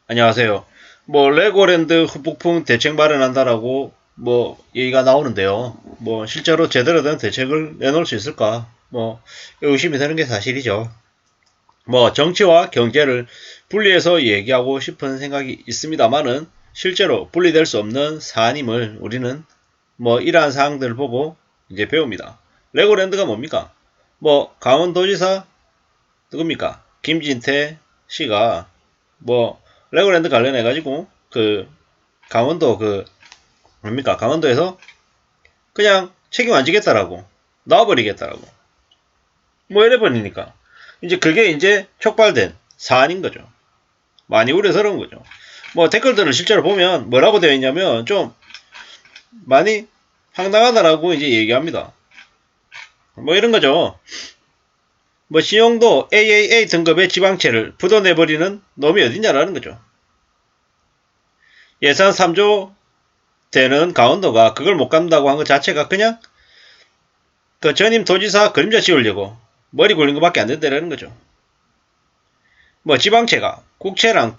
안녕하세요. 레고랜드 후폭풍 대책 마련한다라고 얘기가 나오는데요. 실제로 제대로 된 대책을 내놓을 수 있을까? 의심이 되는 게 사실이죠. 정치와 경제를 분리해서 얘기하고 싶은 생각이 있습니다만은 실제로 분리될 수 없는 사안임을 우리는 이러한 사항들을 보고 이제 배웁니다. 레고랜드가 뭡니까? 강원도지사 누굽니까? 김진태 씨가 레고랜드 관련해가지고 강원도 뭡니까? 강원도에서 그냥 책임 안 지겠다라고 놔버리겠다라고 이래버리니까 이제 그게 이제 촉발된 사안인 거죠. 많이 우려스러운 거죠. 댓글들을 실제로 보면 뭐라고 되어 있냐면 좀 많이 황당하다라고 이제 얘기합니다. 이런 거죠. 신용도 AAA 등급의 지방채를 부도내버리는 놈이 어딨냐라는 거죠. 예산 3조 되는 강원도가 그걸 못 간다고 한 것 자체가 그냥 그 전임 도지사 그림자 씌우려고 머리 굴린 것밖에 안 된다는 거죠. 지방채가 국채랑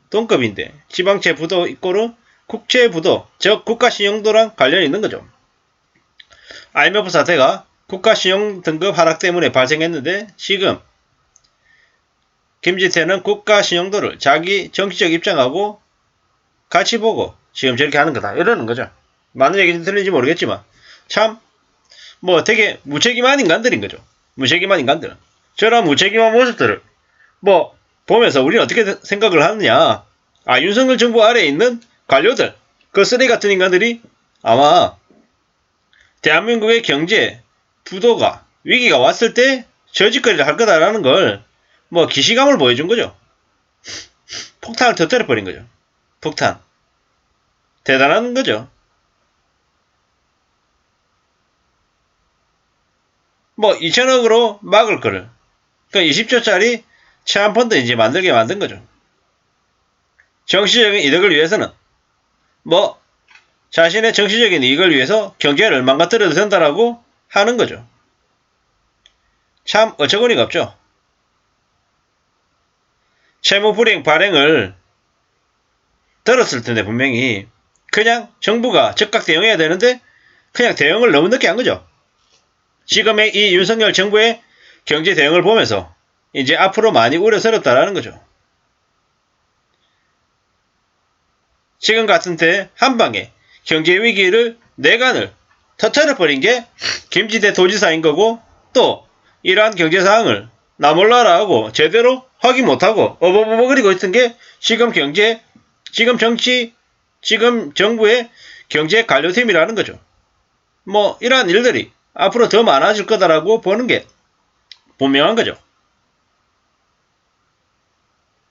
동급인데 지방채 부도 이꼬르 국채 부도 즉 국가신용도랑 관련이 있는 거죠. IMF 사태가 국가신용 등급 하락 때문에 발생했는데 지금 김진태는 국가신용도를 자기 정치적 입장하고 같이 보고 지금 저렇게 하는 거다 이러는 거죠. 많은 얘기는 틀린지 모르겠지만 참 되게 무책임한 인간들인 거죠. 무책임한 인간들. 저런 무책임한 모습들을 보면서 우리는 어떻게 생각을 하느냐. 윤석열 정부 아래에 있는 관료들, 그 쓰레기 같은 인간들이 아마 대한민국의 경제 부도가 위기가 왔을 때 저짓거리를 할 거다라는 걸 기시감을 보여준 거죠. 폭탄을 터뜨려 버린 거죠. 폭탄. 대단한 거죠. 2천억으로 막을 거를. 그러니까 20조짜리 체안펀드 이제 만들게 만든 거죠. 정치적인 이득을 위해서는 자신의 정치적인 이익을 위해서 경제를 망가뜨려도 된다라고 하는 거죠. 참 어처구니가 없죠. 채무불이행 발행을 들었을 텐데 분명히 그냥 정부가 즉각 대응해야 되는데 그냥 대응을 너무 늦게 한 거죠. 지금의 이 윤석열 정부의 경제 대응을 보면서 이제 앞으로 많이 우려스럽다라는 거죠. 지금 같은 때 한방에 경제 위기를 내관을 터뜨려버린 게 김진태 도지사인 거고 또 이러한 경제 상황을 나 몰라라 하고 제대로 확인 못하고 어버버버거리고 있던 게 지금 지금 정부의 경제 관료팀이라는 거죠. 이러한 일들이 앞으로 더 많아질 거다라고 보는 게 분명한 거죠.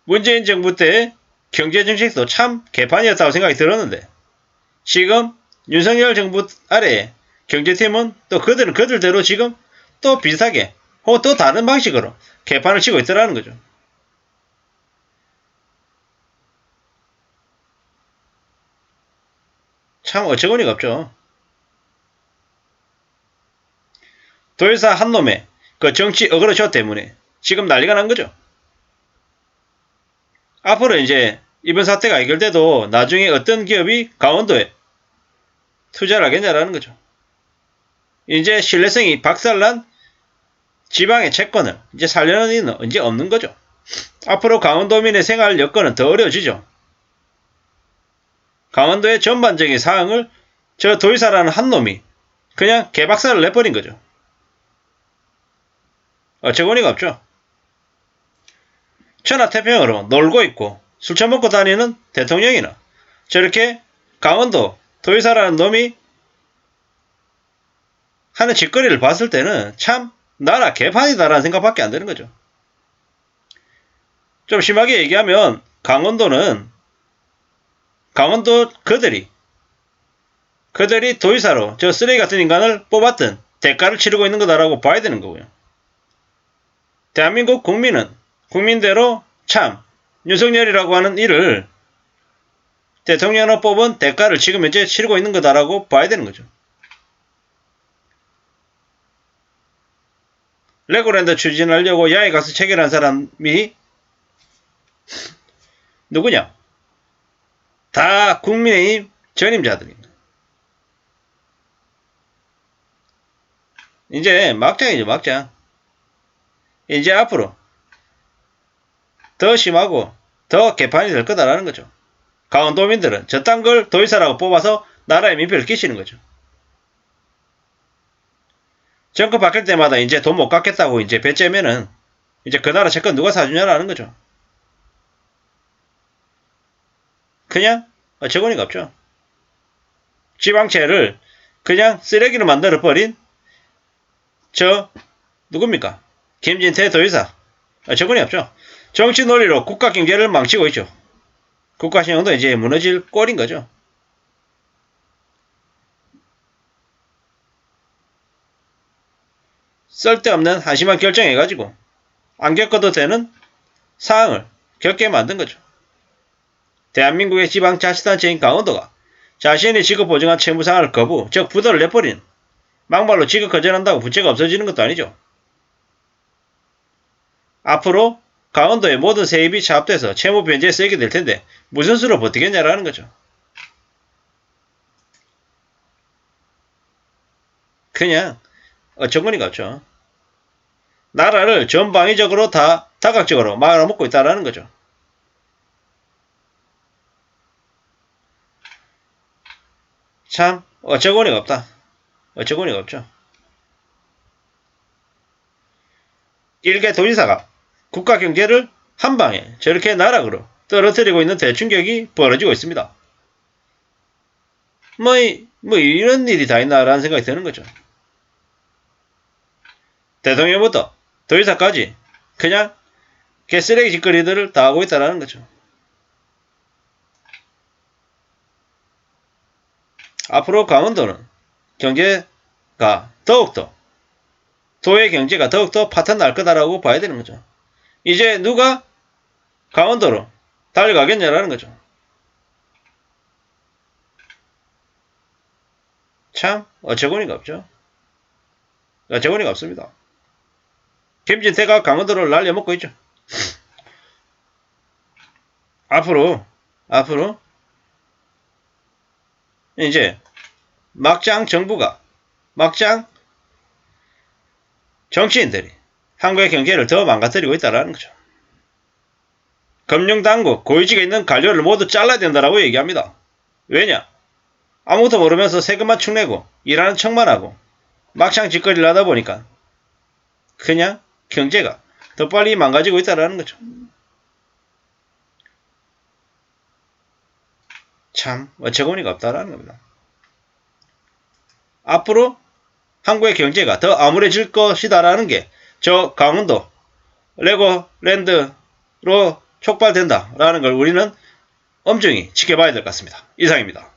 문재인 정부 때 경제정책도 참 개판이었다고 생각이 들었는데 지금 윤석열 정부 아래에 경제팀은 또 그들은 그들대로 지금 또 비슷하게 혹은 또 다른 방식으로 개판을 치고 있더라는 거죠. 참 어처구니가 없죠. 도의사 한 놈의 그 정치 어그로쇼 때문에 지금 난리가 난 거죠. 앞으로 이제 이번 사태가 해결돼도 나중에 어떤 기업이 강원도에 투자를 하겠냐라는 거죠. 이제 신뢰성이 박살난 지방의 채권을 이제 살려는 이는 이제 없는 거죠. 앞으로 강원도민의 생활 여건은 더 어려워지죠. 강원도의 전반적인 상황을 저 도의사라는 한 놈이 그냥 개박살을 내버린 거죠. 어처구니가 없죠. 천하태평으로 놀고 있고 술 처먹고 다니는 대통령이나 저렇게 강원도 도의사라는 놈이 하는 짓거리를 봤을 때는 참 나라 개판이다라는 생각밖에 안 드는 거죠. 좀 심하게 얘기하면 강원도 그들이 도의사로 저 쓰레기 같은 인간을 뽑았던 대가를 치르고 있는 거다라고 봐야 되는 거고요. 대한민국 국민은 국민대로 참 윤석열이라고 하는 일을 대통령으로 뽑은 대가를 지금 현재 치르고 있는 거다라고 봐야 되는 거죠. 레고랜드 추진하려고 야외 가서 체결한 사람이 누구냐? 다 국민의힘 전임자들입니다. 이제 막장이죠, 막장. 이제 앞으로 더 심하고 더 개판이 될 거다라는 거죠. 강원도민들은 저딴 걸 도의사라고 뽑아서 나라에 민폐를 끼치는 거죠. 정권 바뀔 때마다 이제 돈 못 갚겠다고 이제 배째면은 이제 그 나라 채권 누가 사주냐라는 거죠. 그냥 어처구니가 없죠. 지방채를 그냥 쓰레기로 만들어버린 저 누굽니까? 김진태 도의사. 어처구니 없죠. 정치 논리로 국가 경제를 망치고 있죠. 국가 신용도 이제 무너질 꼴인 거죠. 쓸데없는 한심한 결정해가지고 안 겪어도 되는 사항을 겪게 만든 거죠. 대한민국의 지방자치단체인 강원도가 자신이 지급 보증한 채무상환을 거부, 즉 부도를 내버리는 막말로 지급 거절한다고 부채가 없어지는 것도 아니죠. 앞으로 강원도의 모든 세입이 차압돼서 채무 변제에 쓰이게 될 텐데 무슨 수로 버티겠냐라는 거죠. 그냥 어처구니가 없죠. 나라를 전방위적으로 다 다각적으로 말아먹고 있다라는 거죠. 참 어처구니가 없다. 어처구니가 없죠. 일개 도지사가 국가 경제를 한방에 저렇게 나락으로 떨어뜨리고 있는 대충격이 벌어지고 있습니다. 뭐 이런 일이 다 있나라는 생각이 드는 거죠. 대통령부터 도지사까지 그냥 개쓰레기 짓거리들을 다 하고 있다는 거죠. 앞으로 강원도는 경제가 더욱더 도의 경제가 더욱더 파탄 날 거다라고 봐야 되는 거죠. 이제 누가 강원도로 달려가겠냐라는 거죠. 참 어처구니가 없죠. 어처구니가 없습니다. 김진태가 강원도를 날려먹고 있죠. 앞으로 이제 막장 정부가 막장 정치인들이 한국의 경제를 더 망가뜨리고 있다는 거죠. 금융당국 고위직에 있는 관료를 모두 잘라야 된다라고 얘기합니다. 왜냐? 아무것도 모르면서 세금만 축내고 일하는 척만 하고 막장 짓거리를 하다 보니까 그냥 경제가 더 빨리 망가지고 있다는 거죠. 참 어처구니가 없다라는 겁니다. 앞으로 한국의 경제가 더 암울해질 것이다라는 게 저 강원도 레고랜드로 촉발된다라는 걸 우리는 엄중히 지켜봐야 될 것 같습니다. 이상입니다.